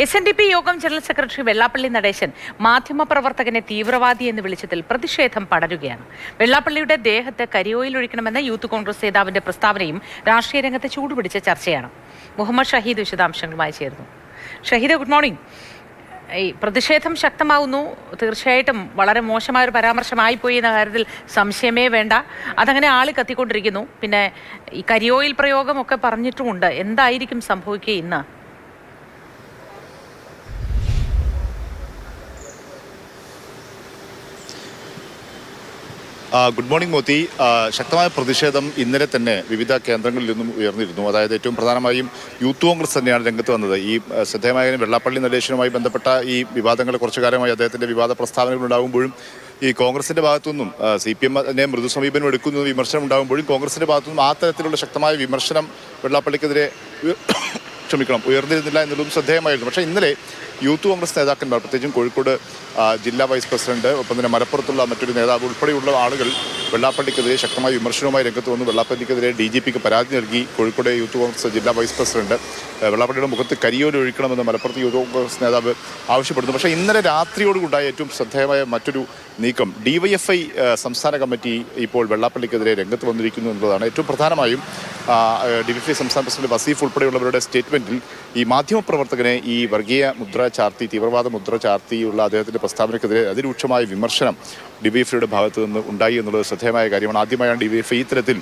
SNDP യോഗം general secretary Vellappally Natesan മാധ്യമപ്രവർത്തകനെ തീവ്രവാദി എന്ന് വിളിച്ചതിൽ പ്രതിഷേധം പടരുകയാണ്. വെള്ളാപ്പള്ളിയുടെ ദേഹത്ത് കരിയോയിൽ ഒഴിക്കണമെന്ന യൂത്ത് കോൺഗ്രസ് നേതാവിന്റെ പ്രസ്താവനയും രാഷ്ട്രീയ രംഗത്ത് ചൂടുപിടിച്ച ചർച്ചയാണ്. മുഹമ്മദ് ഷഹീദ് വിശദാംശങ്ങളുമായി ചേർന്നു. Shahid, good morning. ഈ പ്രതിഷേധം ശക്തമാവുന്നു. തീർച്ചയായിട്ടും വളരെ മോശമായ ഒരു പരാമർശമായിപ്പോയി എന്ന കാര്യത്തിൽ സംശയമേ വേണ്ട. അതങ്ങനെ ആളി കത്തിക്കൊണ്ടിരിക്കുന്നു. പിന്നെ ഈ കരിയോയിൽ പ്രയോഗമൊക്കെ പറഞ്ഞിട്ടുമുണ്ട്. എന്തായിരിക്കും സംഭവിക്കുക ഇന്ന്? Good morning Mothi. ശക്തമായ പ്രതിഷേധം ഇന്നലെ തന്നെ വിവിധ കേന്ദ്രങ്ങളിൽ നിന്നും ഉയർന്നിരുന്നു. അതായത് ഏറ്റവും പ്രധാനമായും യൂത്ത് കോൺഗ്രസ് തന്നെയാണ് രംഗത്ത് വന്നത്. ഈ ശ്രദ്ധേയമായ വെള്ളാപ്പള്ളി നടേശനുമായി ബന്ധപ്പെട്ട ഈ വിവാദങ്ങൾ കുറച്ചു കാലമായി അദ്ദേഹത്തിൻ്റെ വിവാദ പ്രസ്താവനകൾ ഉണ്ടാകുമ്പോഴും ഈ കോൺഗ്രസിൻ്റെ ഭാഗത്തുനിന്നും CPM തന്നെ മൃദു സമീപനം എടുക്കുന്ന വിമർശനം ഉണ്ടാകുമ്പോഴും കോൺഗ്രസിൻ്റെ ഭാഗത്തുനിന്നും ആ തരത്തിലുള്ള ശക്തമായ വിമർശനം വെള്ളാപ്പള്ളിക്കെതിരെ ഉയർന്നിരുന്നില്ല എന്നുള്ളതും ശ്രദ്ധേയമായിരുന്നു. പക്ഷേ ഇന്നലെ യൂത്ത് കോൺഗ്രസ് നേതാക്കന്മാർ, പ്രത്യേകിച്ചും കോഴിക്കോട് ജില്ലാ വൈസ് പ്രസിഡന്റ്, ഒപ്പം തന്നെ മലപ്പുറത്തുള്ള മറ്റൊരു നേതാവ് ഉൾപ്പെടെയുള്ള ആളുകൾ വെള്ളാപ്പള്ളിക്കെതിരെ ശക്തമായ വിമർശനവുമായി രംഗത്ത് വന്നു. വെള്ളാപ്പള്ളിക്കെതിരെ DGPക്ക് പരാതി നൽകി കോഴിക്കോട് യൂത്ത് കോൺഗ്രസ് ജില്ലാ വൈസ് പ്രസിഡന്റ്. വെള്ളാപ്പള്ളിയുടെ മുഖത്ത് കരിയോല ഒഴിക്കണമെന്ന് മലപ്പുറത്ത് യൂത്ത് കോൺഗ്രസ് നേതാവ് ആവശ്യപ്പെടുന്നു. പക്ഷേ ഇന്നലെ രാത്രിയോടുകൂടായ ഏറ്റവും ശ്രദ്ധേയമായ മറ്റൊരു നീക്കം, DYFI സംസ്ഥാന കമ്മിറ്റി ഇപ്പോൾ വെള്ളാപ്പള്ളിക്കെതിരെ രംഗത്ത് വന്നിരിക്കുന്നു എന്നുള്ളതാണ്. ഏറ്റവും പ്രധാനമായും DYFI സംസ്ഥാന പ്രസിഡന്റ് വസീഫ് ഉൾപ്പെടെയുള്ളവരുടെ സ്റ്റേറ്റ്മെന്റിൽ ഈ മാധ്യമപ്രവർത്തകനെ ഈ വർഗീയ മുദ്ര ചാർത്തി, തീവ്രവാദ മുദ്ര ചാർത്തിയുള്ള അദ്ദേഹത്തിൻ്റെ പ്രസ്താവനയ്ക്കെതിരെ അതിരൂക്ഷമായ വിമർശനം DYFIയുടെ ഭാഗത്ത് നിന്ന് ഉണ്ടായി എന്നുള്ളത് ശ്രദ്ധേയമായ കാര്യമാണ്. ആദ്യമായാണ് DYFI ഇത്തരത്തിൽ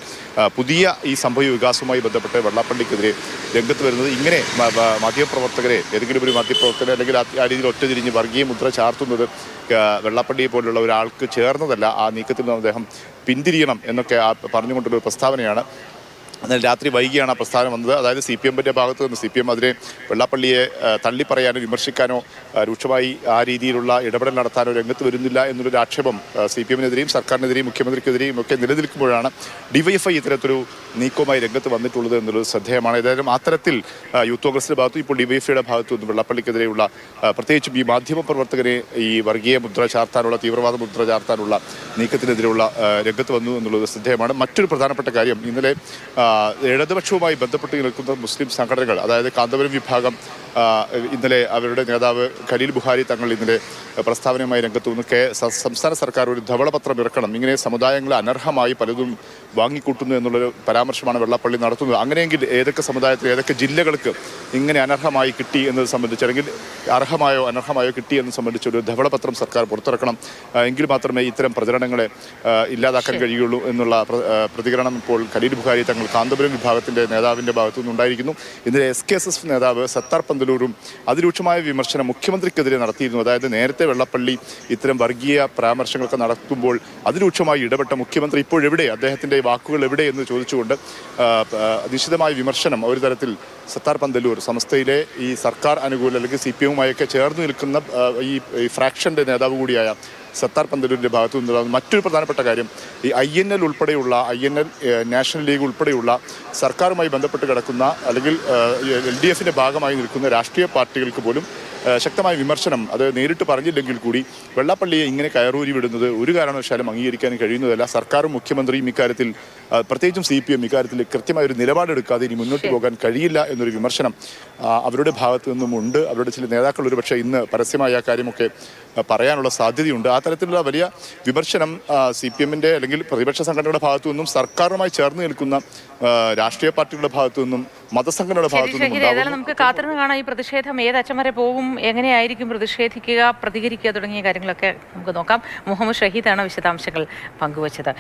പുതിയ ഈ സംഭവ വികാസവുമായി ബന്ധപ്പെട്ട് വെള്ളാപ്പള്ളിക്കെതിരെ രംഗത്ത് വരുന്നത്. ഇങ്ങനെ മാധ്യമപ്രവർത്തകരെ, ഏതെങ്കിലും ഒരു മാധ്യമപ്രവർത്തകരെ അല്ലെങ്കിൽ ആ രീതിയിൽ ഒറ്റതിരിഞ്ഞ് വർഗീയ മുദ്ര ചാർത്തുന്നത് വെള്ളാപ്പള്ളിയെ പോലുള്ള ഒരാൾക്ക് ചേർന്നതല്ല. ആ നീക്കത്തിൽ നിന്ന് അദ്ദേഹം പിന്തിരിയണം എന്നൊക്കെ പറഞ്ഞുകൊണ്ടുള്ള പ്രസ്താവനയാണ്. എന്നാൽ രാത്രി വൈകിയാണ് ആ പ്രസ്താവന വന്നത്. അതായത് CPMൻ്റെ ഭാഗത്ത് നിന്ന് CPM അതിനെ വെള്ളാപ്പള്ളിയെ തള്ളിപ്പറയാനോ വിമർശിക്കാനോ രൂക്ഷമായി ആ രീതിയിലുള്ള ഇടപെടൽ നടത്താനോ രംഗത്ത് വരുന്നില്ല എന്നുള്ളൊരു ആക്ഷേപം CPMനെതിരെയും സർക്കാരിനെതിരെയും മുഖ്യമന്ത്രിക്കെതിരെയും ഒക്കെ നിലനിൽക്കുമ്പോഴാണ് DYFI ഇത്തരത്തിലൊരു നീക്കവുമായി രംഗത്ത് വന്നിട്ടുള്ളത് എന്നുള്ളത് ശ്രദ്ധേയമാണ്. ഏതായാലും അത്തരത്തിൽ യൂത്ത് കോൺഗ്രസിൻ്റെ ഭാഗത്തും ഇപ്പോൾ DYFIയുടെ ഭാഗത്തു നിന്ന് വെള്ളാപ്പള്ളിക്കെതിരെയുള്ള പ്രത്യേകിച്ചും ഈ മാധ്യമപ്രവർത്തകരെ ഈ വർഗീയ മുദ്ര ചാർത്താനുള്ള, തീവ്രവാദ മുദ്ര ചാർത്താനുള്ള നീക്കത്തിനെതിരെയുള്ള രംഗത്ത് വന്നു എന്നുള്ളത് ശ്രദ്ധേയമാണ്. മറ്റൊരു പ്രധാനപ്പെട്ട കാര്യം, ഇന്നലെ ഇടതുപക്ഷവുമായി ബന്ധപ്പെട്ട് നിൽക്കുന്ന മുസ്ലിം സംഘടനകൾ, അതായത് കാന്തപുരം വിഭാഗം, ഇന്നലെ അവരുടെ നേതാവ് ഖലീൽ ബുഖാരി തങ്ങൾ ഇന്നലെ പ്രസ്താവനയുമായി രംഗത്ത് വന്നു. സംസ്ഥാന സർക്കാർ ഒരു ധവളപത്രം ഇറക്കണം, ഇങ്ങനെ സമുദായങ്ങളെ അനർഹമായി പലതും വാങ്ങിക്കൂട്ടുന്നു എന്നുള്ളൊരു പരാമർശമാണ് വെള്ളാപ്പള്ളി നടത്തുന്നത്. അങ്ങനെയെങ്കിൽ ഏതൊക്കെ സമുദായത്തിൽ, ഏതൊക്കെ ജില്ലകൾക്ക് ഇങ്ങനെ അനർഹമായി കിട്ടി എന്നത് സംബന്ധിച്ച്, അല്ലെങ്കിൽ അർഹമായോ അനർഹമായോ കിട്ടി എന്നത് സംബന്ധിച്ചൊരു ധവളപത്രം സർക്കാർ പുറത്തിറക്കണം. എങ്കിൽ മാത്രമേ ഇത്തരം പ്രചരണങ്ങളെ ഇല്ലാതാക്കാൻ കഴിയുള്ളൂ എന്നുള്ള പ്രതികരണം ഇപ്പോൾ ഖലീൽ ബുഖാരി തങ്ങൾ കാന്തപുരം വിഭാഗത്തിൻ്റെ നേതാവിൻ്റെ ഭാഗത്തു നിന്നുണ്ടായിരിക്കുന്നു. ഇന്നലെ SKSS നേതാവ് സത്താർ പന്തലൂരും അതിരൂക്ഷമായ വിമർശനം മുഖ്യമന്ത്രിക്കെതിരെ നടത്തിയിരുന്നു. അതായത് നേരത്തെ വെള്ളാപ്പള്ളി ഇത്തരം വർഗീയ പരാമർശങ്ങളൊക്കെ നടത്തുമ്പോൾ അതിരൂക്ഷമായി ഇടപെട്ട മുഖ്യമന്ത്രി ഇപ്പോഴെവിടെ, അദ്ദേഹത്തിൻ്റെ വാക്കുകൾ എവിടെ എന്ന് ചോദിച്ചുകൊണ്ട് നിശിതമായ വിമർശനം ഒരു തരത്തിൽ സത്താർ പന്തലൂർ സംസ്ഥയിലെ ഈ സർക്കാർ അനുകൂല അല്ലെങ്കിൽ CPMുമായൊക്കെ ചേർന്ന് നിൽക്കുന്ന ഈ ഫ്രാക്ഷൻ്റെ നേതാവ് കൂടിയായ സത്താർ പന്തലൂരിൻ്റെ ഭാഗത്തു നിന്നുള്ള മറ്റൊരു പ്രധാനപ്പെട്ട കാര്യം, ഈ INL ഉൾപ്പെടെയുള്ള നാഷണൽ ലീഗ് ഉൾപ്പെടെയുള്ള സർക്കാരുമായി ബന്ധപ്പെട്ട് കിടക്കുന്ന അല്ലെങ്കിൽ LDFിൻ്റെ ഭാഗമായി നിൽക്കുന്ന രാഷ്ട്രീയ പാർട്ടികൾക്ക് പോലും ശക്തമായ വിമർശനം, അത് നേരിട്ട് പറഞ്ഞില്ലെങ്കിൽ കൂടി വെള്ളാപ്പള്ളിയെ ഇങ്ങനെ കയറൂരി വിടുന്നത് ഒരു കാരണവശാലും അംഗീകരിക്കാൻ കഴിയുന്നതല്ല. സർക്കാരും മുഖ്യമന്ത്രിയും ഇക്കാര്യത്തിൽ, പ്രത്യേകിച്ചും CPM ഇക്കാര്യത്തിൽ കൃത്യമായൊരു നിലപാടെടുക്കാതെ ഇനി മുന്നോട്ട് പോകാൻ കഴിയില്ല എന്നൊരു വിമർശനം അവരുടെ ഭാഗത്തു നിന്നും ഉണ്ട്. അവരുടെ ചില നേതാക്കൾ ഒരു പക്ഷേ ഇന്ന് പരസ്യമായ ആ കാര്യമൊക്കെ പറയാനുള്ള സാധ്യതയുണ്ട്. ആ തരത്തിലുള്ള വലിയ വിമർശനം CPMൻ്റെ അല്ലെങ്കിൽ പ്രതിപക്ഷ സംഘടനയുടെ ഭാഗത്തു നിന്നും സർക്കാരുമായി ചേർന്ന് നിൽക്കുന്ന രാഷ്ട്രീയ പാർട്ടികളുടെ ഭാഗത്തു നിന്നും മതസംഘടനയുടെ ഭാഗത്തു നിന്നും നമുക്ക് കാത്തിരുന്ന് കാണാം ഈ പ്രതിഷേധം ഏതറ്റം വരെ പോകും, എങ്ങനെയായിരിക്കും പ്രതിഷേധിക്കുക, പ്രതികരിക്കുക തുടങ്ങിയ കാര്യങ്ങളൊക്കെ നമുക്ക് നോക്കാം. മുഹമ്മദ് ഷഹീദാണ് വിശദാംശങ്ങൾ പങ്കുവച്ചത്.